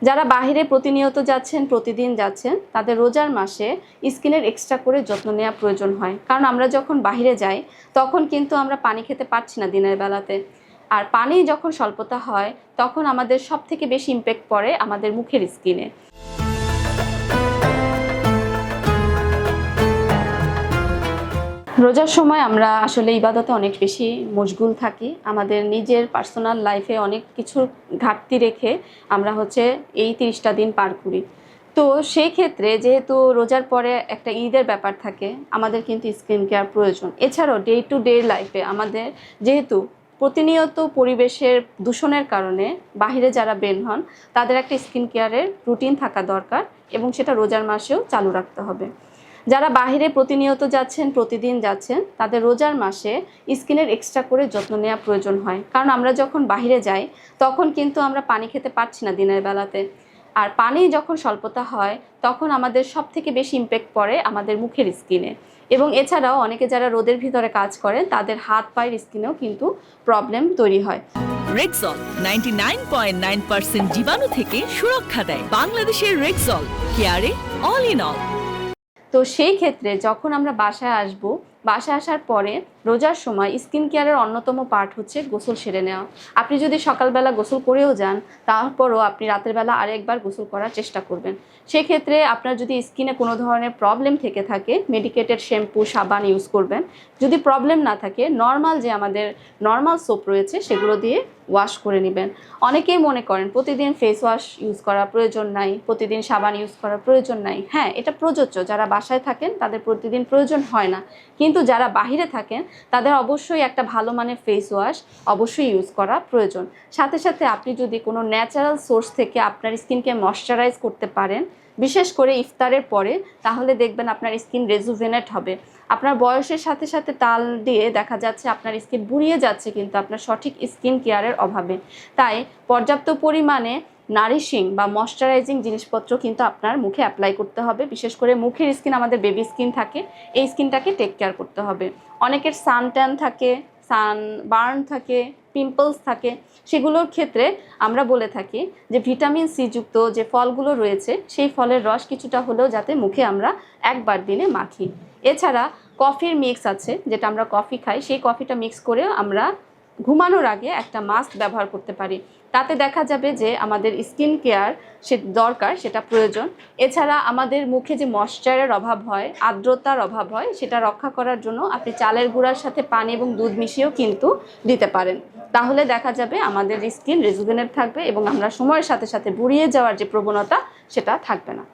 যারা বাহিরে প্রতিনিয়ত যাচ্ছেন, প্রতিদিন যাচ্ছেন, তাদের রোজার মাসে স্কিনের এক্সট্রা করে যত্ন নেওয়া প্রয়োজন হয়। কারণ আমরা যখন বাহিরে যাই তখন কিন্তু আমরা পানি খেতে পারছি না দিনের বেলাতে। আর পানি যখন স্বল্পতা হয় তখন আমাদের সবথেকে বেশি ইমপ্যাক্ট পড়ে আমাদের মুখের স্কিনে। রোজার সময় আমরা আসলে ইবাদতে অনেক বেশি মশগুল থাকি। আমাদের নিজের পার্সোনাল লাইফে অনেক কিছু ঘাটতি রেখে আমরা এই 30টা দিন পার করি। তো সেই ক্ষেত্রে যেহেতু রোজার পরে একটা ঈদের ব্যাপার থাকে, আমাদের কিন্তু স্কিন কেয়ার প্রয়োজন। এছাড়াও ডে টু ডে লাইফে আমাদের যেহেতু প্রতিনিয়ত পরিবেশের দূষণের কারণে বাহিরে যারা বের হন, তাদের একটা স্কিন কেয়ারের রুটিন থাকা দরকার এবং সেটা রোজার মাসেও চালু রাখতে হবে। যারা বাহিরে প্রতিনিয়ত যাচ্ছেন, প্রতিদিন যাচ্ছেন, তাদের রোজার মাসে স্কিনের এক্সট্রা করে যত্ন নেওয়া প্রয়োজন হয়। কারণ আমরা যখন বাহিরে যাই তখন কিন্তু আমরা পানি খেতে পারছি না দিনের বেলাতে। আর পানি যখন স্বল্পতা হয় তখন আমাদের সবথেকে বেশি ইমপ্যাক্ট পড়ে আমাদের মুখের স্কিনে। এবং এছাড়াও অনেকে যারা রোদের ভিতরে কাজ করেন তাদের হাত পায়ের স্কিনেও কিন্তু প্রবলেম তৈরি হয়। রেক্সল 99.9% জীবাণু থেকে সুরক্ষা দেয়। বাংলাদেশের রেক্সল, কেয়ারে অল ইন অল। তো সেই ক্ষেত্রে যখন আমরা বাসায় আসার পরে রোজার সময় স্কিন কেয়ারের অন্যতম পার্ট হচ্ছে গোসল সেরে নেওয়া। আপনি যদি সকালবেলা গোসল করেও যান, তারপরও আপনি রাতের বেলা আরেকবার গোসল করার চেষ্টা করবেন। সেক্ষেত্রে আপনার যদি স্কিনে কোনো ধরনের প্রবলেম থেকে থাকে, মেডিকেটেড শ্যাম্পু, সাবান ইউজ করবেন। যদি প্রবলেম না থাকে, নর্মাল যে আমাদের নর্মাল সোপ রয়েছে সেগুলো দিয়ে ওয়াশ করে নেবেন। অনেকেই মনে করেন প্রতিদিন ফেস ওয়াশ ইউজ করা প্রয়োজন নাই, প্রতিদিন সাবান ইউজ করার প্রয়োজন নাই। হ্যাঁ, এটা প্রযোজ্য। যারা বাসায় থাকেন তাদের প্রতিদিন প্রয়োজন হয় না, কিন্তু যারা বাহিরে থাকেন তাদের অবশ্যই একটা ভালো মানের ফেস ওয়াশ অবশ্যই ইউজ করা প্রয়োজন। সাথে সাথে আপনি যদি কোনো ন্যাচারাল সোর্স থেকে আপনার স্কিনকে ময়শ্চারাইজ করতে পারেন, বিশেষ করে ইফতারের পরে, তাহলে দেখবেন আপনার স্কিন রেজুভেনেট হবে। আপনার বয়সের সাথে সাথে তাল দিয়ে দেখা যাচ্ছে আপনার স্কিন বুড়িয়ে যাচ্ছে, কিন্তু আপনার সঠিক স্কিন কেয়ারের অভাবে। তাই পর্যাপ্ত পরিমাণে নারিশিং বা ময়শ্চারাইজিং জিনিসপত্র কিন্তু আপনার মুখে অ্যাপ্লাই করতে হবে। বিশেষ করে মুখের স্কিন আমাদের বেবি স্কিন থাকে, এই স্কিনটাকে টেক কেয়ার করতে হবে। অনেকের সান ট্যান থাকে, সান বার্ন থাকে, পিম্পলস থাকে, সেগুলোর ক্ষেত্রে আমরা বলে থাকি যে ভিটামিন সি যুক্ত যে ফলগুলো রয়েছে সেই ফলের রস কিছুটা হলেও যাতে মুখে আমরা একবার দিনে মাখি। এছাড়া কফির মিক্স আছে, যেটা আমরা কফি খাই, সেই কফিটা মিক্স করে আমরা ঘুমানোর আগে একটা মাস্ক ব্যবহার করতে পারি। তাতে দেখা যাবে যে আমাদের স্কিন কেয়ার দরকার, সেটা প্রয়োজন। এছাড়া আমাদের মুখে যে ময়শ্চারের অভাব হয়, আর্দ্রতার অভাব হয়, সেটা রক্ষা করার জন্য আপনি চালের গুঁড়ার সাথে পানি এবং দুধ মিশিয়েও কিন্তু দিতে পারেন। তাহলে দেখা যাবে আমাদের স্কিন রেজুভেনেট থাকবে এবং আমরা সময়ের সাথে সাথে বুড়িয়ে যাওয়ার যে প্রবণতা সেটা থাকবে না।